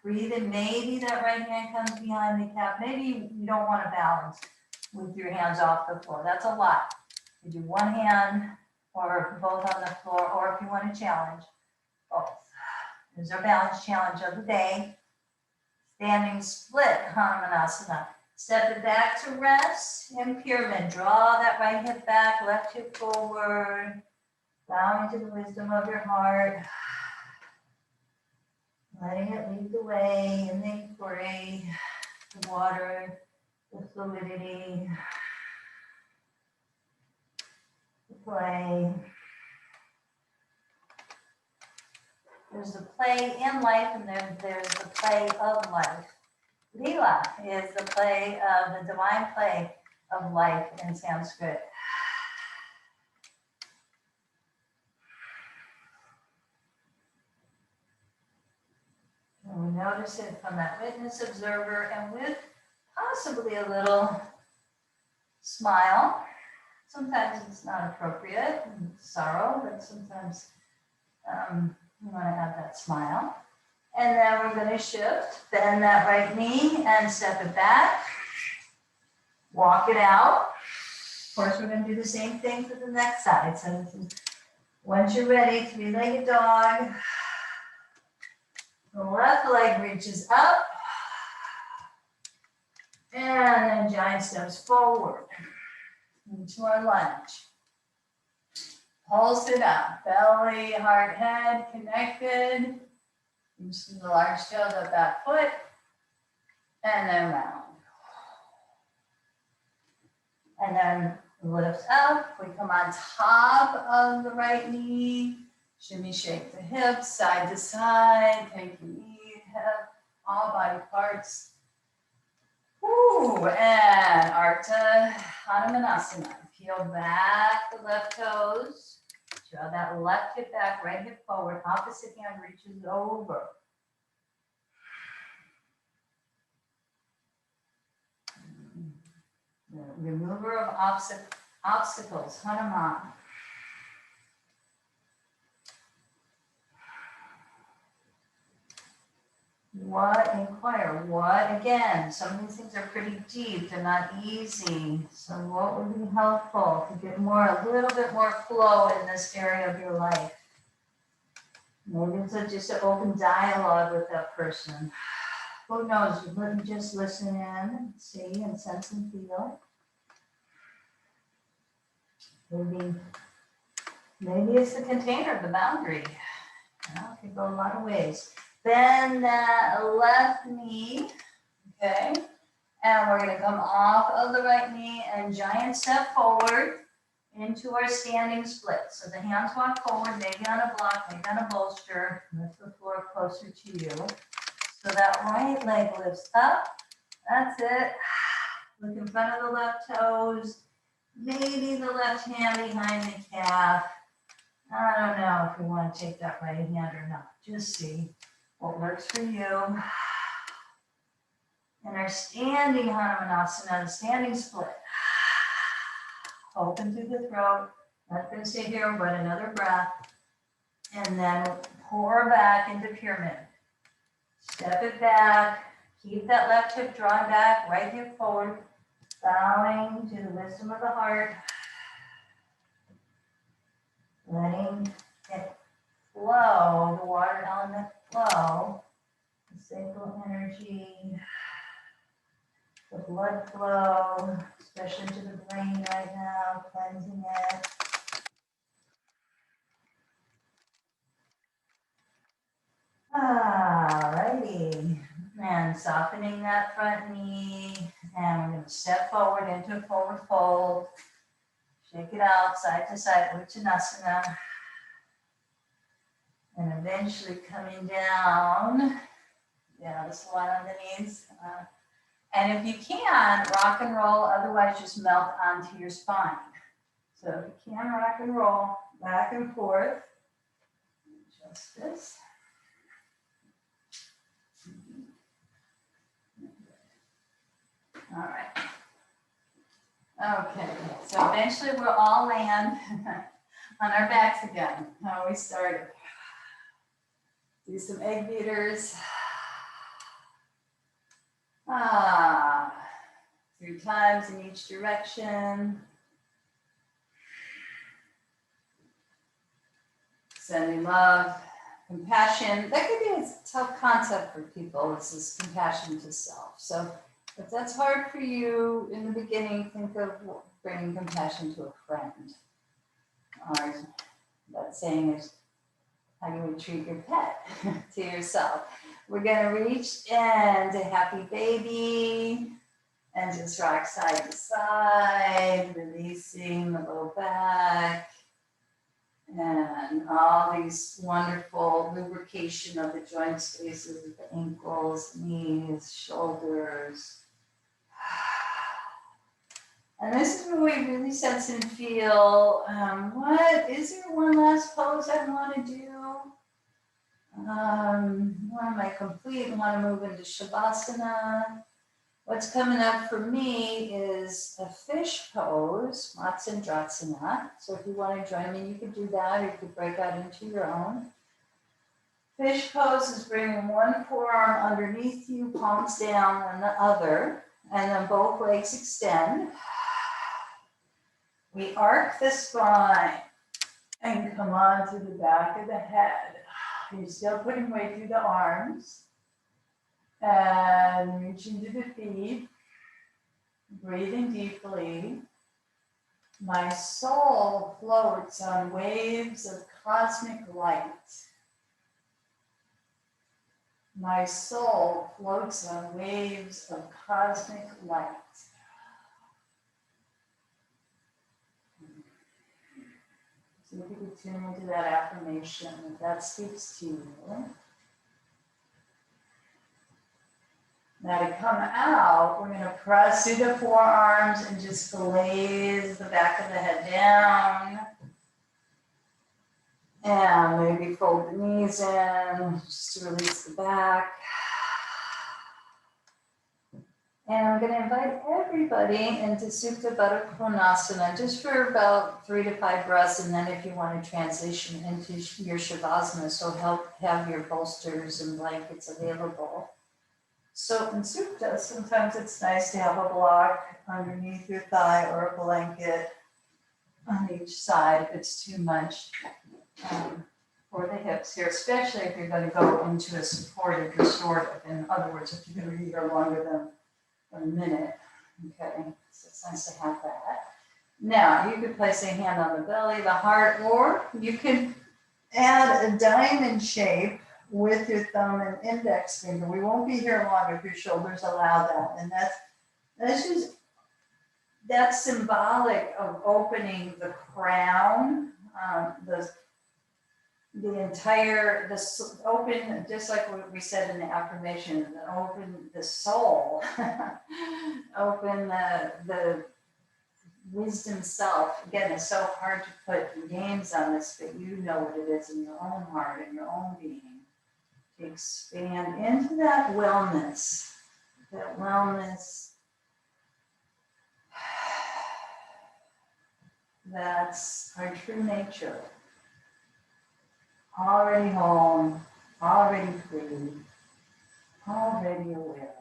Breathe in, maybe that right hand comes behind the calf. Maybe you don't want to balance with your hands off the floor. That's a lot. You do one hand or both on the floor, or if you want to challenge, both. Here's our balance challenge of the day. Standing split, Hanumanasana. Step it back to rest and pyramid. Draw that right hip back, left hip forward. Bowing to the wisdom of your heart. Letting it lead the way in the inquiry, the water, the fluidity, the play. There's the play in life, and then there's the play of life. Leela is the play of the divine play of life in Sanskrit. And we notice it from that witness observer, and with possibly a little smile. Sometimes it's not appropriate, and sorrow, but sometimes you want to have that smile. And then we're going to shift, bend that right knee and step it back. Walk it out. Of course, we're going to do the same thing for the next side. So this is, once you're ready, three-legged dog. The left leg reaches up. And then giant steps forward into our lunge. Pulse it up, belly, heart, head connected. You see the large toe of the back foot, and then round. And then lift up, we come on top of the right knee, shimmy, shake the hips, side to side, take your knee, hip, all body parts. Woo, and Ardha Hanumanasana. Peel back the left toes. Draw that left hip back, right hip forward. Opposite hand reaches over. The remover of obstacles, Hanuman. What? Inquire. What? Again, some of these things are pretty deep. They're not easy. So what would be helpful to get a little bit more flow in this area of your life? Maybe it's just an open dialogue with that person. Who knows? You just listen in and see and sense and feel. Maybe it's the container, the boundary. It could go a lot of ways. Bend that left knee, okay? And we're gonna come off of the right knee and giant step forward into our standing split. So the hands walk forward, maybe on a block, maybe on a bolster, lift the floor closer to you. So that right leg lifts up, that's it. Look in front of the left toes, maybe the left hand behind the calf. I don't know if we want to take that right hand or not, just see what works for you. And our standing Hanumanasana, the standing split. Open through the throat. Not going to stay here, but another breath. And then pour back into pyramid. Step it back. Keep that left hip drawn back, right hip forward. Bowing to the wisdom of the heart. Letting it flow, the water element flow, the sacral energy, the blood flow, especially to the brain right now, cleansing it. Alrighty, and softening that front knee, and we're going to step forward into a forward fold. Shake it out, side to side, Uttanasana. And eventually coming down, yeah, this one on the knees, And if you can, rock and roll, otherwise just melt onto your spine. So if you can, rock and roll back and forth. Just this. All right. Okay, so eventually we'll all land on our backs again, how we started. Do some egg beaters. 3 times in each direction. Sending love, compassion. That could be a tough concept for people. This is compassion to self. So if that's hard for you in the beginning, think of bringing compassion to a friend. Or that saying is how you would treat your pet to yourself. We're gonna reach into happy baby and just rock side to side, releasing the low back and all these wonderful lubrication of the joint spaces, the ankles, knees, shoulders. And this is where we really sense and feel, is there one last pose I want to do? When am I complete? I want to move into Shavasana. What's coming up for me is a fish pose, Matsyendrasana. So if you want to join me, you could do that, or you could break out into your own. Fish pose is bringing one forearm underneath you, palms down on the other, and then both legs extend. We arc the spine and come on to the back of the head. You're still putting weight through the arms. And reaching to the feet. Breathing deeply. My soul floats on waves of cosmic light. My soul floats on waves of cosmic light. So if you could tune into that affirmation, if that speaks to you. Now to come out, we're going to press through the forearms and just glaze the back of the head down. And maybe fold the knees in, just to release the back. And I'm going to invite everybody into Supta Baddha Konasana just for about 3 to 5 breaths. And then if you want to transition into your Shavasana, so have your bolsters and blankets available. So in Supta, sometimes it's nice to have a block underneath your thigh or a blanket on each side if it's too much for the hips here, especially if you're going to go into a supported restorative. In other words, if you're going to be here longer than a minute. Okay, so it's nice to have that. Now, you could place a hand on the belly, the heart, or you can add a diamond shape with your thumb and index finger. We won't be here long if your shoulders allow that. And that's symbolic of opening the crown, open, just like what we said in the affirmation, open the soul, open the wisdom self. Again, it's so hard to put names on this, but you know what it is in your own heart, in your own being. To expand into that wellness, that's our true nature. Already home, already free, already aware.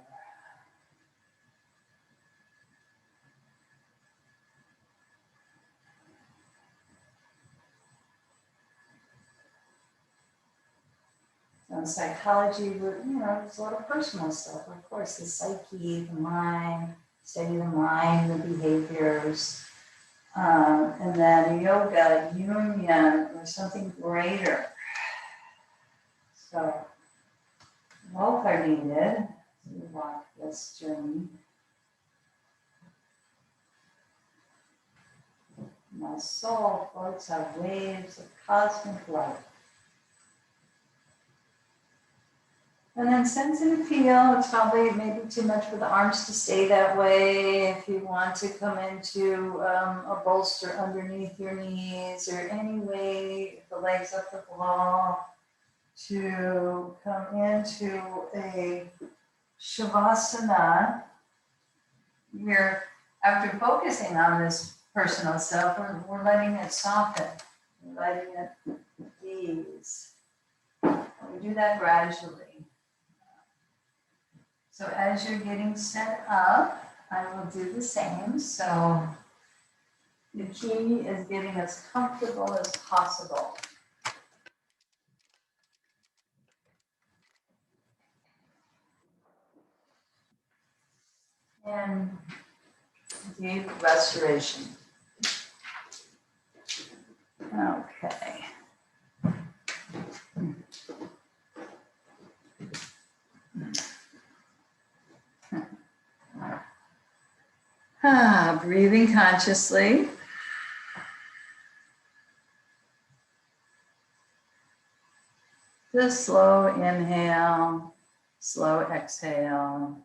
So in psychology, there's a lot of personal stuff. Of course, the psyche, the mind, study the mind, the behaviors. And then yoga, union, or something greater. So both are needed to walk this journey. My soul floats on waves of cosmic light. And then sense and feel. It's probably maybe too much for the arms to stay that way. If you want to come into a bolster underneath your knees or any way, the legs up the wall, to come into a Shavasana. We're, after focusing on this personal self, we're letting it soften, we're letting it ease. We do that gradually. So as you're getting set up, I will do the same. So the key is getting as comfortable as possible. And deep restoration. Okay. Breathing consciously. Just slow inhale, slow exhale.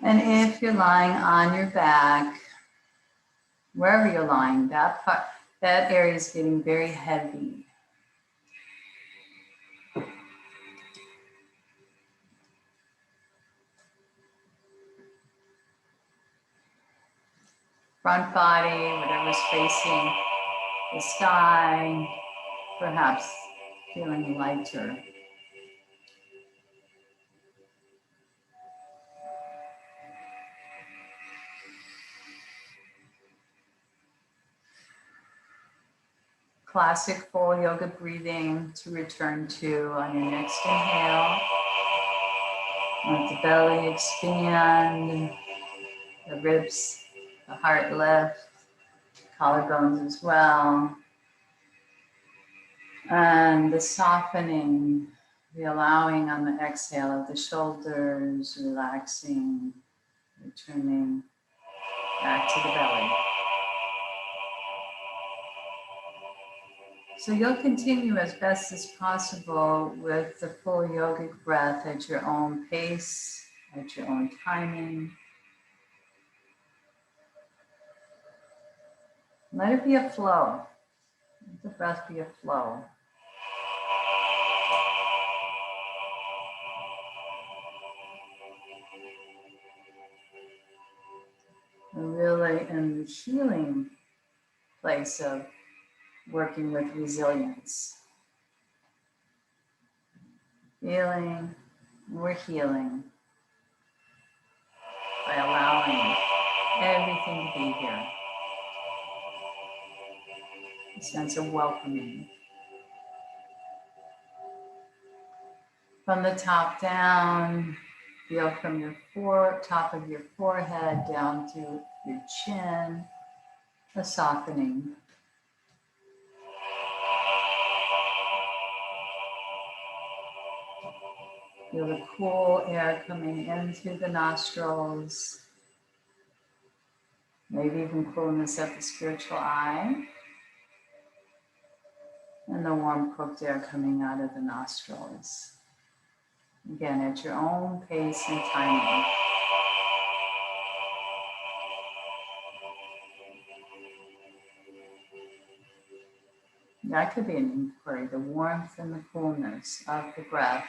And if you're lying on your back, wherever you're lying, that area is getting very heavy. Front body, whatever's facing the sky, perhaps feeling lighter. Classic full yoga breathing to return to on your next inhale. Let the belly expand, the ribs, the heart lift, collarbones as well. And the softening, the allowing on the exhale of the shoulders, relaxing, returning back to the belly. So you'll continue as best as possible with the full yogic breath at your own pace, at your own timing. Let it be a flow. Let the breath be a flow. And really in the healing place of working with resilience. Feeling, we're healing by allowing everything to be here. A sense of welcoming. From the top down, feel from your top of your forehead down to your chin, a softening. Feel the cool air coming in through the nostrils. Maybe even coolness at the spiritual eye. And the warm cooked air coming out of the nostrils. Again, at your own pace and timing. That could be an inquiry, the warmth and the coolness of the breath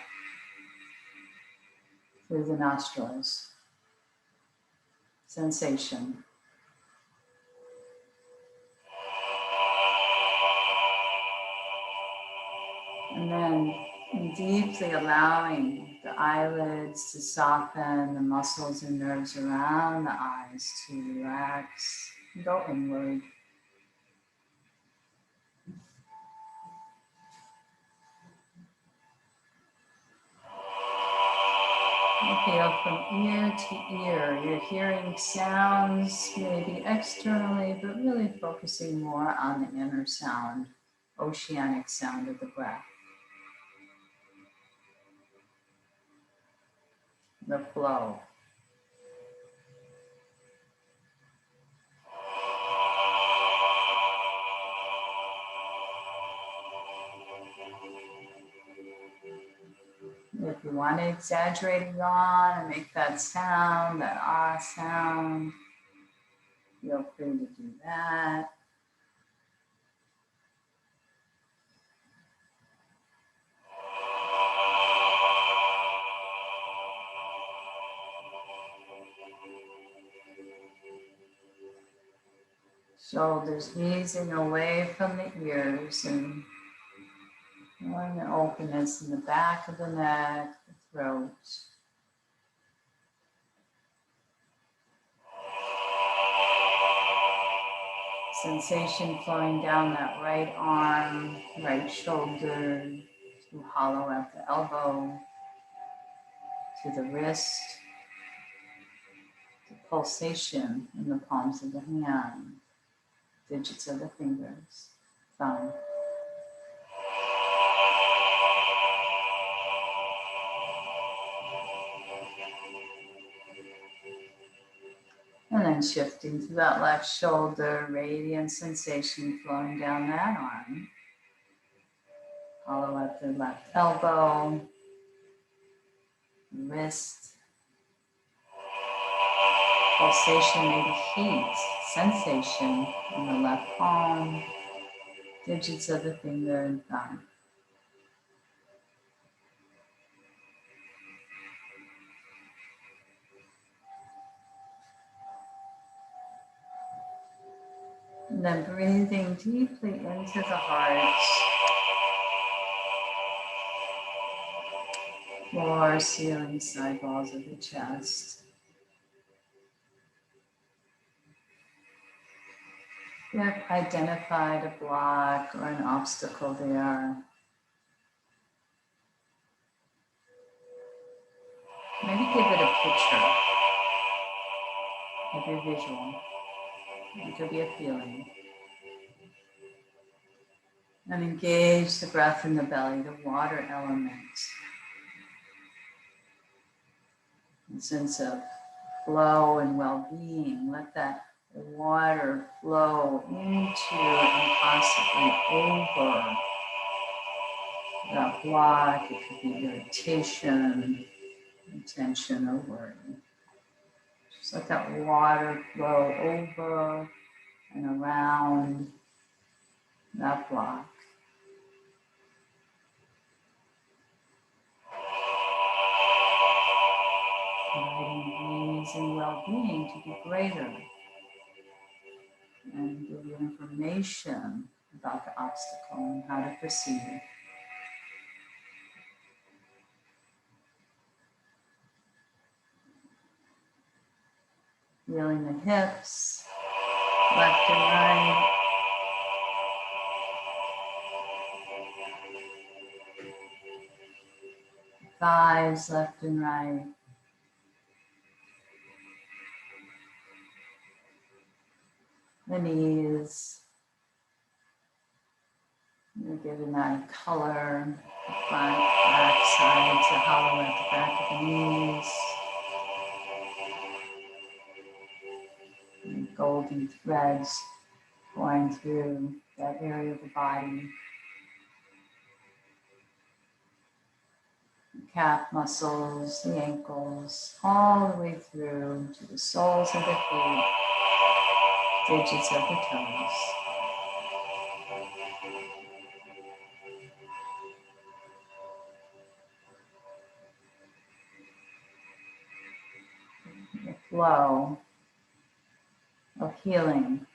through the nostrils. Sensation. And then deeply allowing the eyelids to soften, the muscles and nerves around the eyes to relax, go inward. You feel from ear to ear. You're hearing sounds maybe externally, but really focusing more on the inner sound, oceanic sound of the breath. The flow. you want to exaggerate a yawn and make that sound, that ah sound, feel free to do that. Shoulders easing away from the ears and feeling the openness in the back of the neck, the throat. Sensation flowing down that right arm, right shoulder, to hollow at the elbow, to the wrist, the pulsation in the palms of the hand, digits of the fingers, thumb. And then shifting to that left shoulder, radiant sensation flowing down that arm. Hollow at the left elbow, wrist, pulsation, maybe heat, sensation in the left palm, digits of the finger and thumb. And then breathing deeply into the heart, floor, ceiling, side walls of the chest. If you've identified a block or an obstacle there, maybe give it a picture, maybe a visual. It could be a feeling. And engage the breath in the belly, the water element. A sense of flow and well-being. Let that water flow into and possibly over that block. It could be irritation, tension, or worry. Just let that water flow over and around that block. Providing ease and well-being to be greater and give you information about the obstacle and how to proceed. Feeling the hips, left and right. Thighs, left and right. The knees. You're giving that a color. The front, back, sides, a hollow at the back of the knees. And golden threads going through that area of the body. The calf muscles, the ankles, all the way through to the soles of the feet, digits of the toes. The flow of healing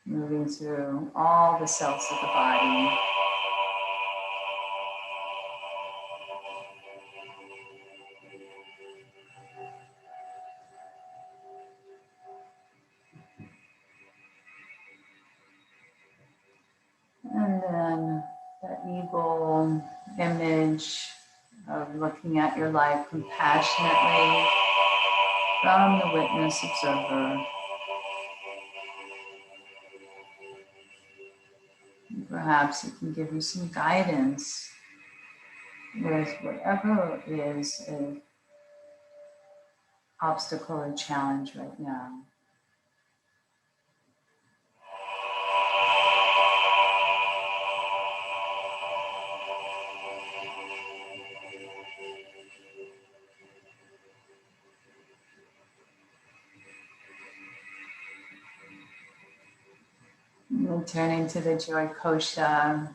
moving through all the cells of the body. And then that eagle image of looking at your life compassionately from the witness observer. And perhaps it can give you some guidance with whatever is an obstacle or challenge right now. Returning to the Joy Kosha,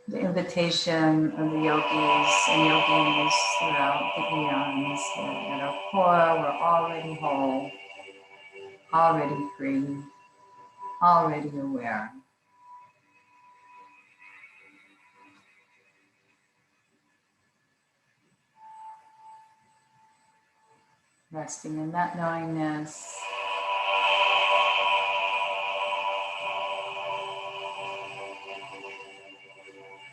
the invitation of the yogis and yoginis throughout the eons. At our core, we're already whole, already free, already aware. Resting in that knowingness.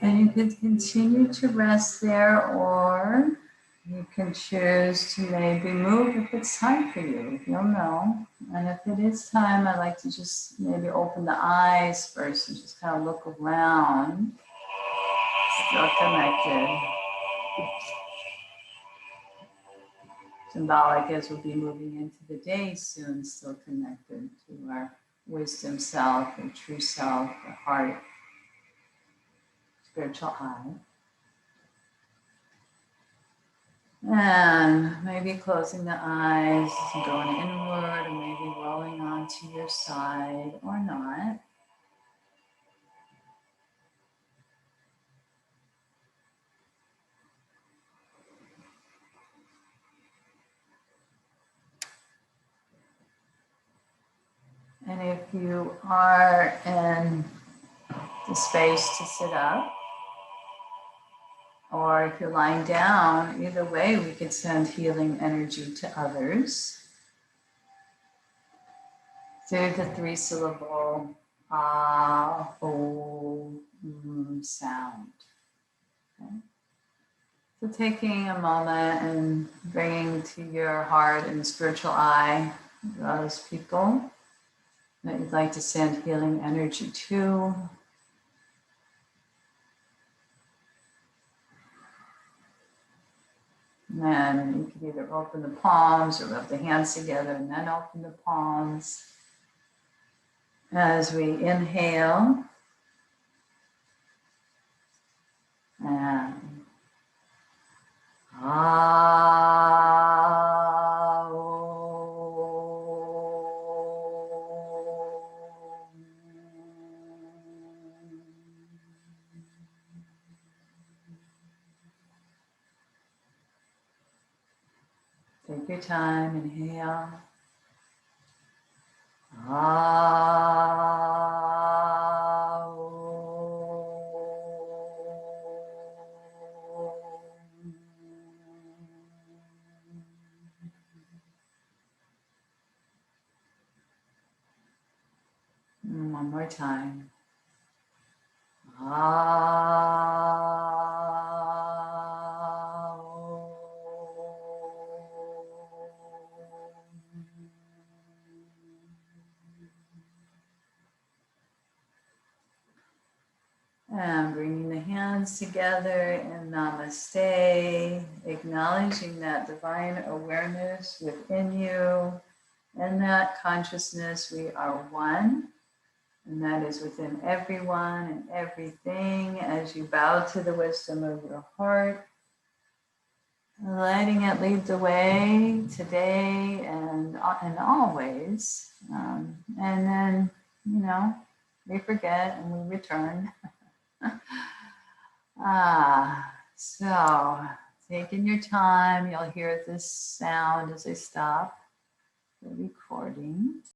And you can continue to rest there, or you can choose to maybe move if it's time for you. You'll know. And if it is time, I like to just maybe open the eyes first and just kind of look around. Still connected. Symbolic as we'll be moving into the day soon, still connected to our wisdom self, our true self, our heart, spiritual eye. And maybe closing the eyes, going inward, or maybe rolling onto your side or not. And if you are in the space to sit up, or if you're lying down, either way, we could send healing energy to others through the 3-syllable sound. Okay? So taking a moment and bringing to your heart and spiritual eye those people that you'd like to send healing energy to. And then you can either open the palms or rub the hands together and then open the palms. As we inhale and take your time, inhale. One more time. And bringing the hands together in Namaste, acknowledging that divine awareness within you, and that consciousness, we are one, and that is within everyone and everything. As you bow to the wisdom of your heart, letting it lead the way today and always. And then, we forget and we return. So taking your time, you'll hear this sound as I stop the recording.